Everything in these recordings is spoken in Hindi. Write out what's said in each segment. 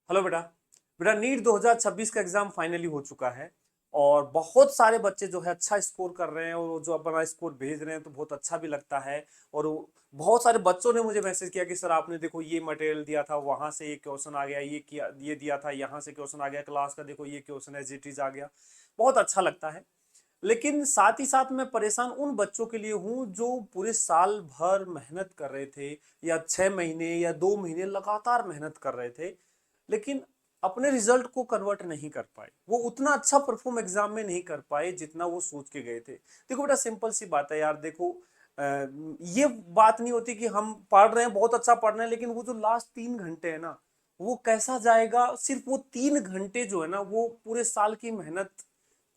हेलो बेटा। बेटा नीट 2026 का एग्जाम फाइनली हो चुका है और बहुत सारे बच्चे जो है अच्छा स्कोर कर रहे हैं और जो अपना स्कोर भेज रहे हैं तो बहुत अच्छा भी लगता है। और बहुत सारे बच्चों ने मुझे मैसेज किया कि सर आपने देखो ये मटेरियल दिया था, वहां से ये क्वेश्चन आ गया, ये किया, ये दिया था, यहाँ से क्वेश्चन आ गया, क्लास का देखो ये क्वेश्चन एज इट इज आ गया। बहुत अच्छा लगता है। लेकिन साथ ही साथ मैं परेशान उन बच्चों के लिए हूं जो पूरे साल भर मेहनत कर रहे थे, या 6 महीने या 2 महीने लगातार मेहनत कर रहे थे, लेकिन अपने रिजल्ट को कन्वर्ट नहीं कर पाए। वो उतना अच्छा परफॉर्म एग्जाम में नहीं कर पाए जितना वो सोच के गए थे। देखो बेटा, सिंपल सी बात है यार। देखो ये बात नहीं होती कि हम पढ़ रहे हैं, बहुत अच्छा पढ़ रहे हैं, लेकिन वो जो लास्ट 3 घंटे है ना, वो कैसा जाएगा। सिर्फ वो 3 घंटे जो है ना, वो पूरे साल की मेहनत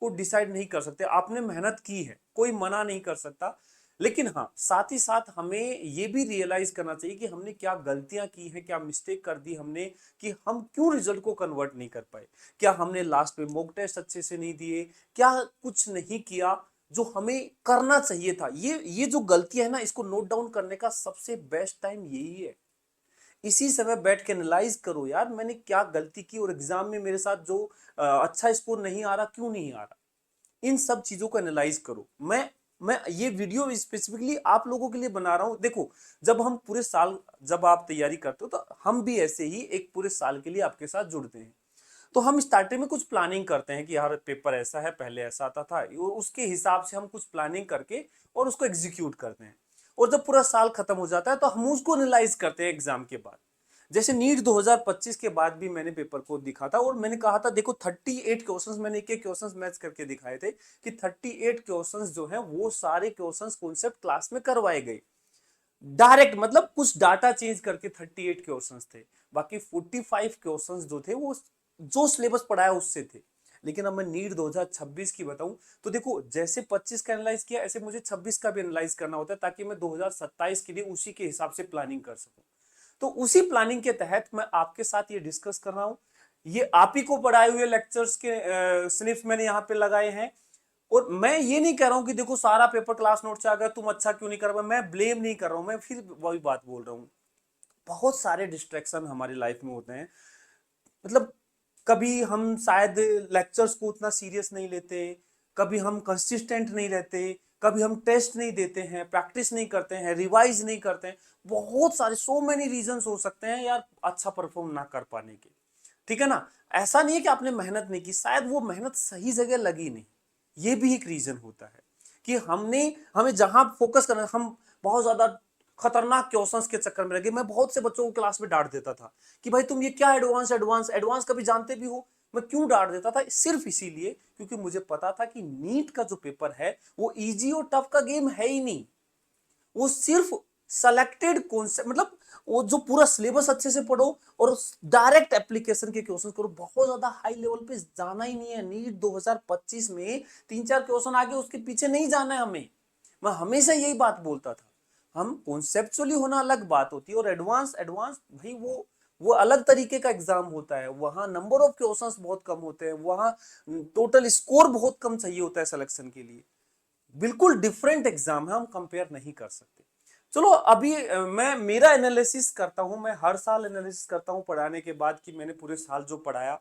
को डिसाइड नहीं कर सकते। आपने मेहनत की है, कोई मना नहीं कर सकता, लेकिन हाँ, साथ ही साथ हमें ये भी रियलाइज करना चाहिए कि हमने क्या गलतियां की हैं, क्या मिस्टेक कर दी हमने, कि हम क्यों रिजल्ट को कन्वर्ट नहीं कर पाए। क्या हमने लास्ट में मॉक टेस्ट अच्छे से नहीं दिए, क्या कुछ नहीं किया जो हमें करना चाहिए था। ये जो गलतियां है ना, इसको नोट डाउन करने का सबसे बेस्ट टाइम यही है। इसी समय बैठ के एनालाइज करो यार, मैंने क्या गलती की और एग्जाम में मेरे साथ जो अच्छा स्कोर नहीं आ रहा, क्यों नहीं आ रहा। इन सब चीजों को एनालाइज करो। मैं ये वीडियो स्पेसिफिकली आप लोगों के लिए बना रहा हूं। देखो, जब हम पूरे साल, जब आप तैयारी करते हो तो हम भी ऐसे ही एक पूरे साल के लिए आपके साथ जुड़ते हैं। तो हम स्टार्टिंग में कुछ प्लानिंग करते हैं कि यार पेपर ऐसा है, पहले ऐसा आता था, उसके हिसाब से हम कुछ प्लानिंग करके और उसको एग्जीक्यूट करते हैं। और जब पूरा साल खत्म हो जाता है तो हम उसको एनालाइज करते हैं एग्जाम के बाद। जैसे नीट 2025 के बाद भी मैंने पेपर को दिखा था और मैंने कहा था देखो 38 क्वेश्चंस, मैंने एक एक क्वेश्चंस मैच करके दिखाए थे कि 38 क्वेश्चंस जो है वो सारे क्वेश्चंस कॉन्सेप्ट क्लास में करवाए गए। डायरेक्ट मतलब कुछ डाटा चेंज करके 38 क्वेश्चंस थे। बाकी 45 क्वेश्चंस जो थे वो जो सिलेबस पढ़ाया उससे थे। लेकिन अब मैं नीट 2026 की बताऊं तो देखो, जैसे 25 का एनालाइज किया ऐसे मुझे 26 का भी एनालाइज करना होता है, ताकि मैं 2027 के लिए उसी के हिसाब से प्लानिंग कर सकूं। तो उसी प्लानिंग के तहत मैं आपके साथ ये डिस्कस कर रहा हूं। ये आप ही को पढ़ाए हुए लेक्चर्स के स्निप्स मैंने यहाँ पे लगाए हैं। और मैं ये नहीं कह रहा हूं कि देखो सारा पेपर क्लास नोट से आ गया, तुम अच्छा क्यों नहीं कर पाए। मैं ब्लेम नहीं कर रहा हूं, मैं फिर वही बात बोल रहा हूं। बहुत सारे डिस्ट्रैक्शन हमारी लाइफ में होते हैं। मतलब कभी हम शायद लेक्चर्स को उतना सीरियस नहीं लेते, कभी हम कंसिस्टेंट नहीं रहते, कभी हम टेस्ट नहीं देते हैं, प्रैक्टिस नहीं करते हैं, रिवाइज नहीं करते हैं। बहुत सारे सो मेनी रीजंस हो सकते हैं यार अच्छा परफॉर्म ना कर पाने के। ठीक है ना। ऐसा नहीं है कि आपने मेहनत नहीं की, शायद वो मेहनत सही जगह लगी नहीं। ये भी एक रीजन होता है कि हमें जहां फोकस करना, हम बहुत ज्यादा खतरनाक क्वेश्चंस के चक्कर में लगे। मैं बहुत से बच्चों को क्लास में डांट देता था कि भाई तुम ये क्या एडवांस एडवांस एडवांस कभी जानते भी हो। मैं क्यों डांट देता था, सिर्फ इसीलिए क्योंकि मुझे पता था कि नीट का जो पेपर है वो इजी और टफ का गेम है ही नहीं। वो सिर्फ सेलेक्टेड कॉन्सेप्ट, मतलब वो जो पूरा सिलेबस अच्छे से पढ़ो और डायरेक्ट एप्लीकेशन के क्वेश्चन करो। बहुत ज्यादा हाई लेवल पे जाना ही नहीं है। नीट 2025 में 3-4 क्वेश्चन आगे उसके पीछे नहीं जाना है हमें। मैं हमेशा यही बात बोलता था। हम कॉन्सेप्चुअली होना अलग बात होती है, और एडवांस एडवांस भाई वो अलग तरीके का एग्जाम होता है। वहां नंबर ऑफ क्वेश्चंस बहुत कम होते हैं, वहां टोटल स्कोर बहुत कम चाहिए होता है सिलेक्शन के लिए। बिल्कुल डिफरेंट एग्जाम है, हम कंपेयर नहीं कर सकते। चलो अभी मैं मेरा एनालिसिस करता हूं। मैं हर साल एनालिसिस करता हूं पढ़ाने के बाद कि मैंने पूरे साल जो पढ़ाया,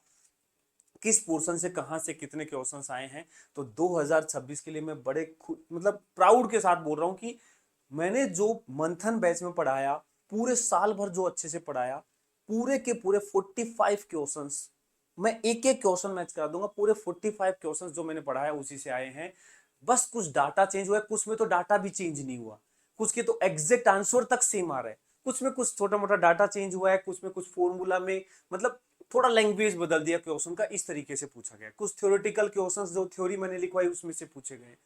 किस पोर्शन से कहां से कितने क्वेश्चंस आए हैं। तो 2026 के लिए मैं बड़े मतलब प्राउड के साथ बोल रहा हूं कि मैंने जो मंथन बैच में पढ़ाया, पूरे साल भर जो अच्छे से पढ़ाया, पूरे के पूरे 45 क्वेश्चंस, मैं एक एक क्वेश्चन मैच करा दूंगा। पूरे 45 क्वेश्चंस जो मैंने पढ़ाया उसी से आए हैं। बस कुछ डाटा चेंज हुआ है, कुछ में तो डाटा भी चेंज नहीं हुआ, कुछ के तो एग्जैक्ट आंसर तक सेम आ रहा है, कुछ में कुछ छोटा मोटा डाटा चेंज हुआ है, कुछ में कुछ फॉर्मूला में मतलब थोड़ा लैंग्वेज बदल दिया क्वेश्चन का, इस तरीके से पूछा गया। कुछ थ्योरेटिकल क्वेश्चंस जो थ्योरी मैंने लिखवाई उसमें से पूछे गए।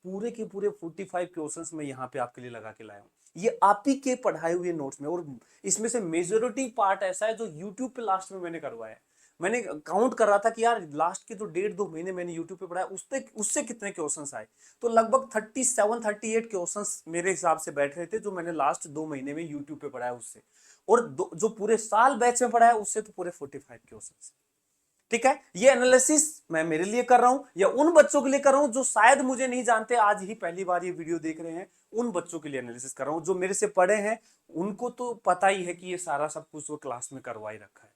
पूरे के पूरे 45 क्वेश्चंस मैं यहाँ पे आपके लिए लगा के लाया हूँ, ये आप ही के पढ़ाए हुए नोट्स में। और इसमें से मेजोरिटी पार्ट ऐसा है जो यूट्यूब पे लास्ट में मैंने करवाया है। मैंने काउंट कर रहा था कि यार लास्ट के जो 1.5-2 महीने मैंने यूट्यूब पे पढ़ाया, उससे उससे कितने क्वेश्चंस आए। तो लगभग 37-38 क्वेश्चंस मेरे हिसाब से बैठ रहे थे जो मैंने लास्ट 2 महीने में यूट्यूब पे पढ़ाया उससे। और जो पूरे साल बैच में पढ़ाया उससे तो पूरे 45 क्वेश्चंस। ठीक है। ये एनालिसिस मैं मेरे लिए कर रहा हूं या उन बच्चों के लिए कर रहा हूं जो शायद मुझे नहीं जानते, आज ही पहली बार ये वीडियो देख रहे हैं। उन बच्चों के लिए एनालिसिस कर रहा हूं जो मेरे से पढ़े हैं। उनको तो पता ही है कि ये सारा सब कुछ वो क्लास में करवा ही रखा है।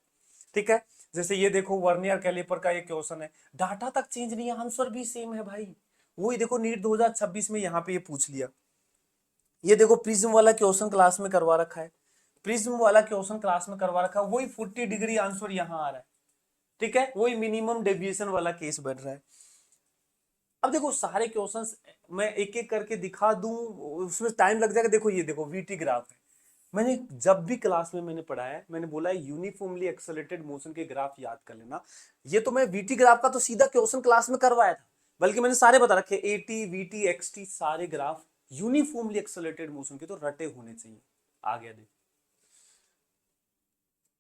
ठीक है। जैसे ये देखो वर्नियर कैलिपर का ये क्वेश्चन है, डाटा तक चेंज नहीं है, आंसर भी सेम है भाई। वही देखो नीट 2026 में यहाँ पे ये पूछ लिया। ये देखो प्रिज्म वाला क्वेश्चन क्लास में करवा रखा है, प्रिज्म वाला क्वेश्चन क्लास में करवा रखा है, वही 40 डिग्री आंसर यहाँ आ रहा है। ठीक है, वही मिनिमम डेविएशन वाला केस बन रहा है। अब देखो सारे क्वेश्चंस मैं एक एक करके दिखा दूं, उसमें टाइम लग जाएगा। देखो ये देखो वीटी ग्राफ है, मैंने जब भी क्लास में मैंने पढ़ाया है, मैंने बोला है यूनिफॉर्मली एक्सेलरेटेड मोशन के ग्राफ याद कर लेना। ये तो मैं वीटी ग्राफ का तो सीधा क्वेश्चन क्लास में करवाया था, बल्कि मैंने सारे बता रखे, एटी वीटी एक्सटी सारे ग्राफ यूनिफॉर्मली एक्सेलरेटेड मोशन के तो रटे होने चाहिए। आ गया देखो,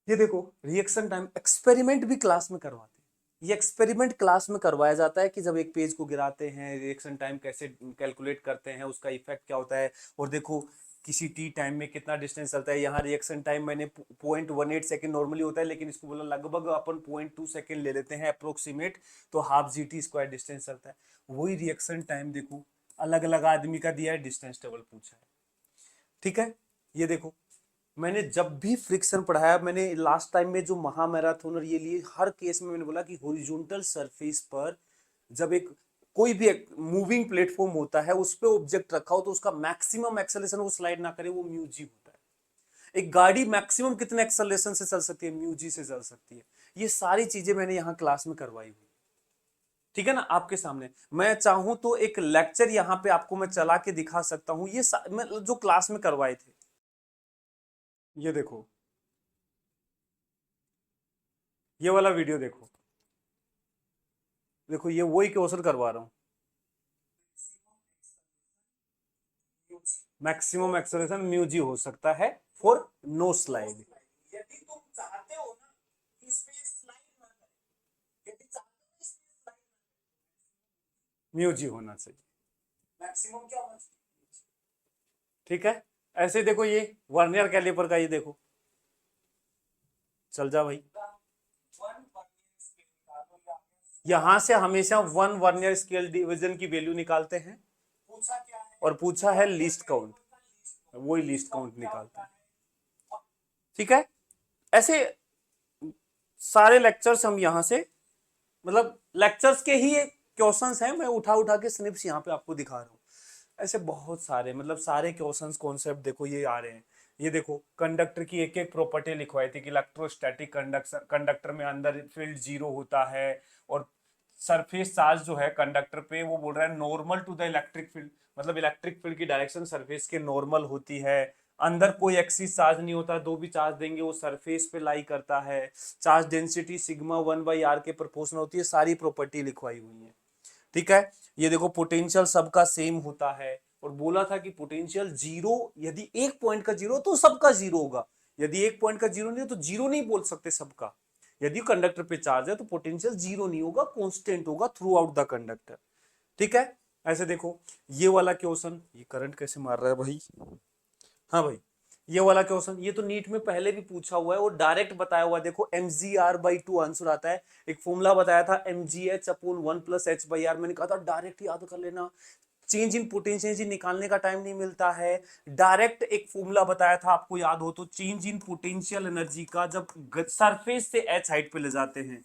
ये देखो रिएक्शन टाइम एक्सपेरिमेंट भी क्लास में करवाते हैं। ये एक्सपेरिमेंट क्लास में करवाया जाता है कि जब एक पेज को गिराते हैं रिएक्शन टाइम कैसे कैलकुलेट करते हैं, उसका इफेक्ट क्या होता है, और देखो किसी टी टाइम में कितना डिस्टेंस चलता है। यहाँ रिएक्शन टाइम मैंने 0.18 सेकेंड नॉर्मली होता है, लेकिन इसको बोला लगभग अपन 0.2 सेकेंड ले लेते हैं अप्रोक्सीमेट, तो half G T square distance चलता है। वही रिएक्शन टाइम देखो अलग अलग आदमी का दिया है, डिस्टेंस टेबल पूछा है। ठीक है, ये देखो मैंने जब भी फ्रिक्शन पढ़ाया, मैंने लास्ट टाइम में जो महामैराथन ये लिए, हर केस में मैंने बोला कि हॉरिजॉन्टल सरफेस पर जब एक कोई भी मूविंग प्लेटफॉर्म होता है उस पे ऑब्जेक्ट रखा हो तो उसका मैक्सिमम एक्सेलरेशन वो स्लाइड ना करे, वो म्यू जी होता है। एक गाड़ी मैक्सिमम कितने एक्सेलरेशन से चल सकती है, म्यू जी से चल सकती है। ये सारी चीजें मैंने यहाँ क्लास में करवाई हुई। ठीक है ना, आपके सामने मैं चाहूं तो एक लेक्चर यहाँ पे आपको मैं चला के दिखा सकता हूँ, ये मैं जो क्लास में करवाए थे। ये देखो ये वाला वीडियो देखो, देखो ये वही क्वेश्चन करवा रहा हूं। मैक्सिमम एक्सेलरेशन म्यू जी हो सकता है फॉर नो स्लाइड। यदि तुम चाहते हो ना कि इसमें स्लाइड ना करे, यदि चाहते हो इसमें स्लाइड म्यू जी होना चाहिए, मैक्सिमम क्या होना चाहिए। ठीक है, ऐसे देखो ये वर्नियर कैलिपर का, ये देखो चल जा भाई, यहां से हमेशा 1 वर्नियर स्केल डिवीजन की वैल्यू निकालते हैं, और पूछा है लीस्ट काउंट, वही लीस्ट काउंट निकालता है। ठीक है, ऐसे सारे लेक्चर्स हम यहां से, मतलब लेक्चर्स के ही क्वेश्चंस हैं, मैं उठा उठा के स्निप्स यहाँ पे आपको दिखा रहा हूँ। ऐसे बहुत सारे, मतलब सारे क्वेश्चंस कॉन्सेप्ट देखो ये आ रहे हैं। ये देखो कंडक्टर की एक एक प्रॉपर्टी लिखवाई थी कि इलेक्ट्रोस्टैटिक कंडक्टर में अंदर फील्ड 0 होता है, और सरफेस चार्ज जो है कंडक्टर पे वो बोल रहा है normal to the electric field, मतलब इलेक्ट्रिक फील्ड की डायरेक्शन सरफेस के नॉर्मल होती है। अंदर कोई एक्सिस चार्ज नहीं होता, दो भी चार्ज देंगे वो सरफेस पे लाई करता है। चार्ज डेंसिटी सिग्मा 1/r के प्रोपोर्शनल होती है, सारी प्रॉपर्टी लिखवाई हुई है। ठीक है, ये देखो पोटेंशियल सबका सेम होता है, और बोला था कि पोटेंशियल जीरो, यदि एक पॉइंट का जीरो तो सबका जीरो होगा, यदि एक पॉइंट का जीरो नहीं तो जीरो नहीं बोल सकते सबका। यदि कंडक्टर पे चार्ज है तो पोटेंशियल जीरो नहीं होगा, कांस्टेंट होगा थ्रू आउट द कंडक्टर। ठीक है, ऐसे देखो ये वाला क्वेश्चन, ये करंट कैसे मार रहा है भाई। हाँ भाई, ये वाला क्वेश्चन ये तो नीट में पहले भी पूछा हुआ है और डायरेक्ट बताया हुआ है। देखो mgr/2 आंसर आता है, एक फॉर्मूला बताया था mgh/1 + h/r, मैंने कहा था डायरेक्ट याद कर लेना, चेंज इन पोटेंशियल निकालने का टाइम नहीं मिलता है। डायरेक्ट एक फॉर्मूला बताया था, आपको याद हो तो, चेंज इन पोटेंशियल एनर्जी का जब सरफेस से h हाइट पे ले जाते हैं,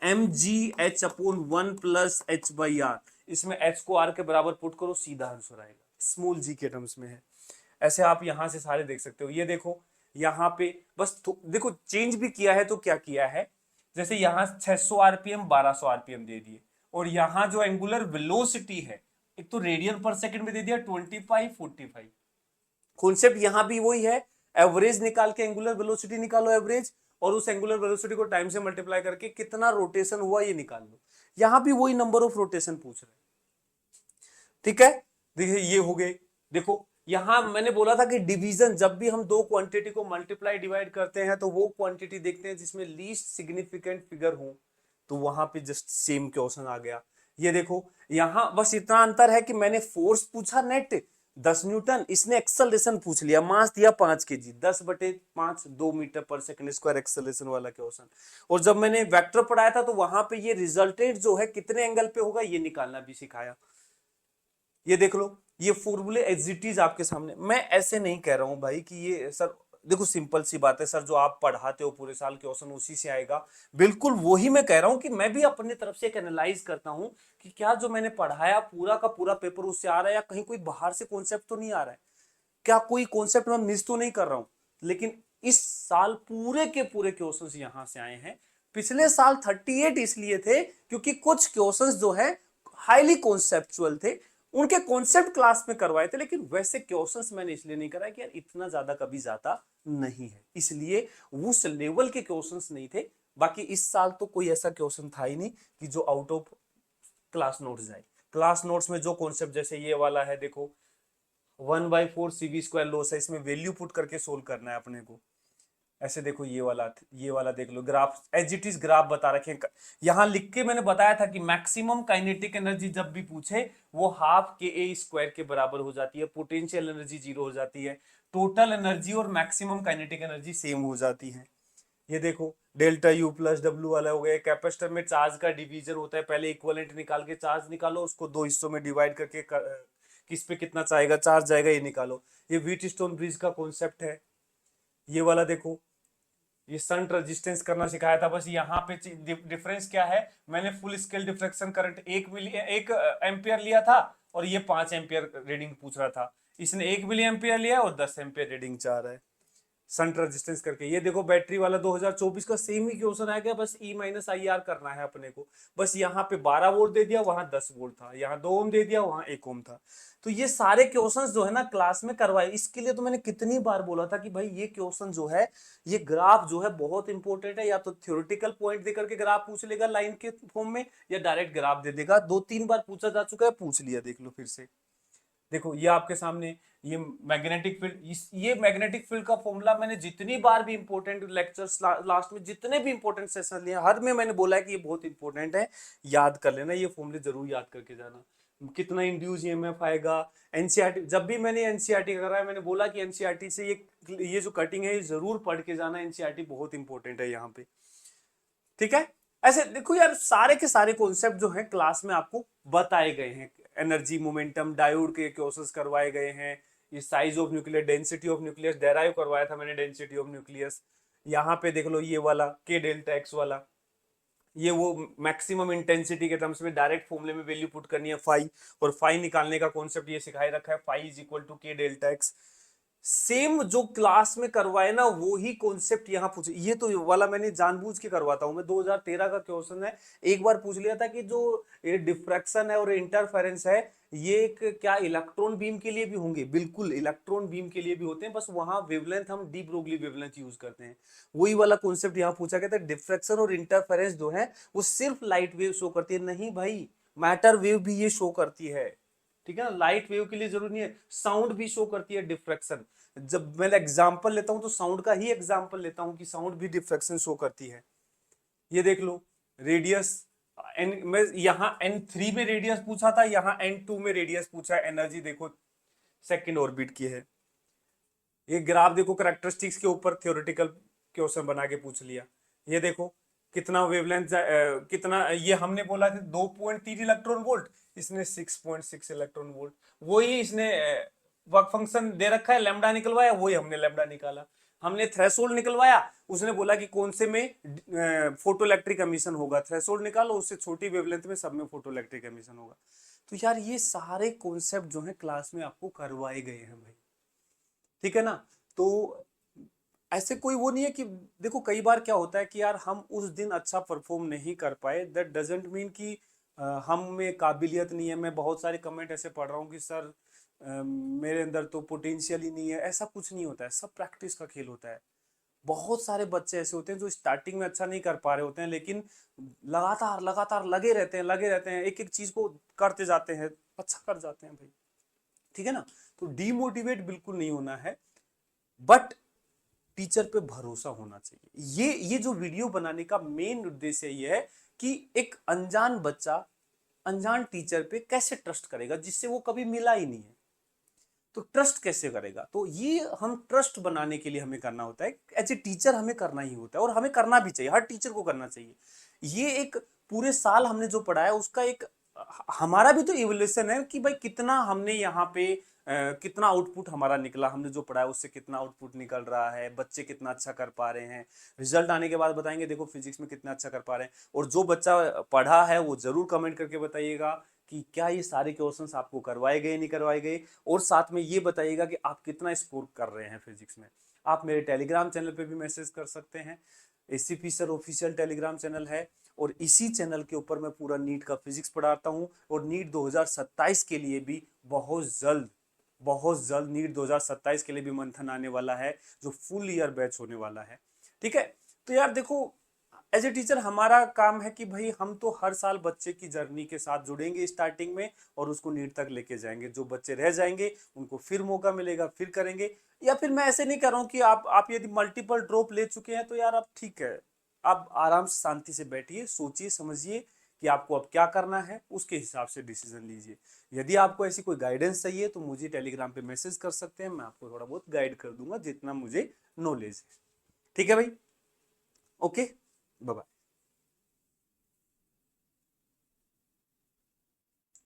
mgh/1 + h/r, इसमें h को r के बराबर पुट करो, सीधा आंसर आएगा, स्मॉल जी के टर्म्स में है। ऐसे आप यहां से सारे देख सकते हो। ये देखो यहाँ पे बस देखो चेंज भी किया है तो क्या किया है, जैसे यहाँ 600 आरपीएम 1200 आरपीएम दे दिए, और यहाँ जो एंगुलर वेलोसिटी है एक तो रेडियन पर सेकंड में दे दिया 25 45। कॉन्सेप्ट यहाँ भी वही है, एवरेज निकाल के एंगुलर वेलोसिटी निकालो एवरेज, और उस एंगुलर वेलोसिटी को टाइम से मल्टीप्लाई करके कितना रोटेशन हुआ ये निकाल लो। यहाँ भी वही नंबर ऑफ रोटेशन पूछ रहे हैं। ठीक है, देखिए ये हो गए। देखो यहां मैंने बोला था कि डिवीजन, जब भी हम दो क्वांटिटी को मल्टीप्लाई डिवाइड करते हैं तो वो क्वांटिटी देखते हैं जिसमें लीस्ट सिग्निफिकेंट फिगर हो, तो वहां पे जस्ट सेम क्वेश्चन आ गया। ये देखो यहां बस इतना अंतर है कि मैंने फोर्स पूछा नेट 10 न्यूटन, इसने एक्सेलरेशन पूछ लिया, मास दिया 5 kg, 10/5 2 मीटर/सेकंड स्क्वायर एक्सेलरेशन वाला क्वेश्चन। और जब मैंने वेक्टर पढ़ाया था तो वहां पे ये रिजल्टेंट जो है कितने एंगल पे होगा ये निकालना भी सिखाया। ये देख लो, ये फॉर्मूले एग्जिटीज आपके सामने, मैं ऐसे नहीं कह रहा हूं भाई कि ये सर देखो सिंपल सी बात है सर, जो आप पढ़ाते हो पूरे साल क्वेश्चन उसी से आएगा। बिल्कुल वही मैं कह रहा हूं कि मैं भी अपनी तरफ से एक एनालाइज करता हूं कि क्या जो मैंने पढ़ाया पूरा का पूरा पेपर उससे आ रहा है, या कहीं कोई बाहर से कॉन्सेप्ट तो नहीं आ रहा है, क्या कोई कॉन्सेप्ट मैं मिस तो नहीं कर रहा हूं। लेकिन इस साल पूरे के पूरे क्वेश्चंस यहां से आए हैं। पिछले साल 38 इसलिए थे क्योंकि कुछ क्वेश्चंस जो है हाईली कॉन्सेप्चुअल थे, उनके कॉन्सेप्ट क्लास में करवाए थे, लेकिन वैसे क्वेश्चंस मैंने इसलिए नहीं कराया कि यार इतना ज्यादा कभी जाता नहीं है, इसलिए उस लेवल के क्वेश्चंस नहीं थे। बाकी इस साल तो कोई ऐसा क्वेश्चन था ही नहीं कि जो आउट ऑफ क्लास नोट्स जाए। क्लास नोट्स में जो कॉन्सेप्ट, जैसे ये वाला है देखो 1/4 CV स्क्वायर लॉस है, इसमें वैल्यू पुट करके सोल्व करना है अपने को। ऐसे देखो ये वाला देख लो, graph as it is graph बता रखे हैं। यहां लिख के मैंने बताया था कि मैक्सिमम काइनेटिक एनर्जी जब भी पूछे वो हाफ के ए स्क्वायर के बराबर हो जाती है, पोटेंशियल एनर्जी 0 हो जाती है, टोटल एनर्जी और मैक्सिमम काइनेटिक एनर्जी सेम हो जाती है। ये देखो डेल्टा यू प्लस डब्ल्यू वाला हो गया। कैपेसिटर में चार्ज का डिवीजन होता है, पहले इक्विवेलेंट निकाल के चार्ज निकालो, उसको दो हिस्सों में डिवाइड करके किस पे कितना चाहेगा चार्ज जाएगा ये निकालो। ये व्हीट स्टोन ब्रिज का कॉन्सेप्ट है। ये वाला देखो, ये संट रेजिस्टेंस करना सिखाया था। बस यहाँ पे डिफरेंस क्या है, मैंने full scale deflection current 1 ampere लिया था और ये 5 एम्पियर रीडिंग पूछ रहा था। इसने 1 मिली एम्पियर लिया और 10 एम्पियर रीडिंग चाह रहा है संट रेजिस्टेंस करके। ये देखो बैटरी वाला 2024 का सेम ही क्वेश्चन आ गया, बस E-IR करना है अपने को। बस यहाँ पे 12 वोल्ट दे दिया, वहां 10 वोल्ट था, यहाँ 2 ओम दे दिया, वहां 1 ओम था। तो ये सारे क्वेश्चंस जो है ना क्लास में करवाए। इसके लिए तो मैंने कितनी बार बोला था कि भाई ये क्वेश्चन जो है, ये ग्राफ जो है बहुत इंपॉर्टेंट है। या तो थ्योरेटिकल पॉइंट देकर के ग्राफ पूछ लेगा लाइन के फॉर्म में, या डायरेक्ट ग्राफ दे देगा। 2-3 बार पूछा जा चुका है, पूछ लिया, देख लो फिर से। देखो ये आपके सामने ये मैग्नेटिक फील्ड, ये मैग्नेटिक फील्ड का फॉर्मूला मैंने जितनी बार भी इंपॉर्टेंट लेक्चर्स लास्ट में जितने भी इंपॉर्टेंट सेशन लिए हर में मैंने बोला है कि ये बहुत इंपॉर्टेंट है, याद कर लेना, ये फॉर्मूले जरूर याद करके जाना। कितना इंड्यूस ईएमएफ आएगा, एनसीईआरटी, जब भी मैंने एनसीईआरटी कर रहा है मैंने बोला कि एनसीईआरटी से ये जो कटिंग है ये जरूर पढ़ के जाना, एनसीईआरटी बहुत इंपॉर्टेंट है यहाँ पे। ठीक है, ऐसे देखो यार सारे के सारे कॉन्सेप्ट जो हैं क्लास में आपको बताए गए हैं। एनर्जी, मोमेंटम, डायोड के क्वेश्चंस करवाए गए हैं। ये size of nucleus, density of nucleus derive करवाया था मैंने, डेंसिटी ऑफ न्यूक्लियस। यहाँ पे देख लो ये वाला के डेल्टा एक्स वाला, ये वो मैक्सिमम इंटेंसिटी के टर्म्स में डायरेक्ट फॉर्मूले में वैल्यू पुट करनी है फाई, और फाई निकालने का कॉन्सेप्ट ये सिखाई रखा है, फाई इज इक्वल टू के डेल्टा एक्स। सेम जो क्लास में करवाए ना वो ही कॉन्सेप्ट यहाँ पूछे। ये तो वाला मैंने जानबूझ के करवाता हूं मैं, 2013 का क्वेश्चन है। एक बार पूछ लिया था कि जो ये डिफ्रैक्शन है और इंटरफेरेंस है ये एक क्या इलेक्ट्रॉन बीम के लिए भी होंगे, बिल्कुल इलेक्ट्रॉन बीम के लिए भी होते हैं, बस वहां वेवलेंथ हम डी ब्रोगली वेवलेंथ यूज करते हैं। वही वाला कॉन्सेप्ट यहाँ पूछा गया था। डिफ्रैक्शन और इंटरफेरेंस जो है वो सिर्फ लाइट वेव शो करती है, नहीं भाई मैटर वेव भी ये शो करती है। ठीक है ना, लाइट वेव के लिए जरूरी नहीं है, साउंड भी शो करती है डिफ्रैक्शन। जब मैं एग्जांपल लेता हूं तो साउंड का ही एग्जांपल लेता हूं कि साउंड भी डिफ्रैक्शन शो करती है। ये देख लो रेडियस एन, मैं यहाँ N3 में रेडियस पूछा था, यहाँ N2 में रेडियस पूछा है। एनर्जी देखो सेकंड ऑर्बिट की है। ये ग्राफ देखो कैरेक्टरिस्टिक्स के ऊपर थ्योरेटिकल क्वेश्चन बना के पूछ लिया। ये देखो कितना वेवलेंथ कितना, ये हमने बोला था 2.3 इलेक्ट्रॉन वोल्ट, इसने 6.6 इलेक्ट्रॉन वोल्ट। वही इसने वर्क फंक्शन दे रखा है, लैम्डा निकलवाया, वही हमने लैम्डा निकाला। हमने थ्रेशोल्ड निकलवाया, उसने बोला कि कौन से में फोटो इलेक्ट्रिक एमिशन होगा, थ्रेशोल्ड निकालो, उससे छोटी वेवलेंथ में सब में फोटो इलेक्ट्रिक एमिशन होगा। तो यार ये सारे कॉन्सेप्ट जो है क्लास में आपको करवाए गए हैं भाई, ठीक है ना। तो ऐसे कोई वो नहीं है कि देखो कई बार क्या होता है कि यार हम उस दिन अच्छा परफॉर्म नहीं कर पाए, दैट डजंट मीन कि हम में काबिलियत नहीं है। मैं बहुत सारे कमेंट ऐसे पढ़ रहा हूँ कि सर मेरे अंदर तो पोटेंशियल ही नहीं है। ऐसा कुछ नहीं होता है, सब प्रैक्टिस का खेल होता है। बहुत सारे बच्चे ऐसे होते हैं जो स्टार्टिंग में अच्छा नहीं कर पा रहे होते हैं, लेकिन लगातार लगातार लगे रहते हैं, एक एक चीज को करते जाते हैं, अच्छा कर जाते हैं भाई, ठीक है ना। तो डीमोटिवेट बिल्कुल नहीं होना है, बट टीचर पे भरोसा होना चाहिए। ये जो वीडियो बनाने का मेन उद्देश्य ये है कि एक अनजान बच्चा अनजान टीचर पे कैसे ट्रस्ट करेगा जिससे वो कभी मिला ही नहीं है। तो ट्रस्ट कैसे करेगा, तो ये हम ट्रस्ट बनाने के लिए हमें करना होता है, एज ए टीचर हमें करना ही होता है, और हमें करना भी चाहिए, हर टीचर को करना चाहिए। ये एक पूरे साल हमने जो पढ़ाया उसका एक हमारा भी तो इवोल्यूशन है कि भाई कितना हमने यहाँ पे कितना आउटपुट हमारा निकला, हमने जो पढ़ा है उससे कितना आउटपुट निकल रहा है, बच्चे कितना अच्छा कर पा रहे हैं। रिजल्ट आने के बाद बताएंगे देखो फिजिक्स में कितना अच्छा कर पा रहे हैं। और जो बच्चा पढ़ा है वो जरूर कमेंट करके बताइएगा कि क्या ये सारे क्वेश्चंस आपको करवाए गए नहीं करवाए गए, और साथ में ये बताइएगा कि आप कितना स्कोर कर रहे हैं फिजिक्स में। आप मेरे टेलीग्राम चैनल पे भी मैसेज कर सकते हैं, ACP sir official Telegram channel है, और इसी चैनल के ऊपर मैं पूरा नीट का फिजिक्स पढ़ाता हूँ। और नीट 2027 के लिए भी बहुत जल्द नीट 2027 के लिए भी मंथन आने वाला है, जो फुल ईयर बैच होने वाला है। ठीक है, तो यार देखो, एज ए टीचर हमारा काम है कि भाई हम तो हर साल बच्चे की जर्नी के साथ जुड़ेंगे स्टार्टिंग में, और उसको नीट तक लेके जाएंगे। जो बच्चे रह जाएंगे उनको फिर मौका मिलेगा, फिर करेंगे। या फिर मैं ऐसे नहीं कर रहा हूँ कि आप यदि मल्टीपल ड्रॉप ले चुके हैं तो यार आप ठीक है, आप आराम से शांति से बैठिए, सोचिए समझिए कि आपको अब क्या करना है, उसके हिसाब से डिसीजन लीजिए। यदि आपको ऐसी कोई गाइडेंस चाहिए तो मुझे टेलीग्राम पे मैसेज कर सकते हैं, मैं आपको थोड़ा बहुत गाइड कर दूंगा जितना मुझे नॉलेज है। ठीक है भाई, ओके, बाय बाय।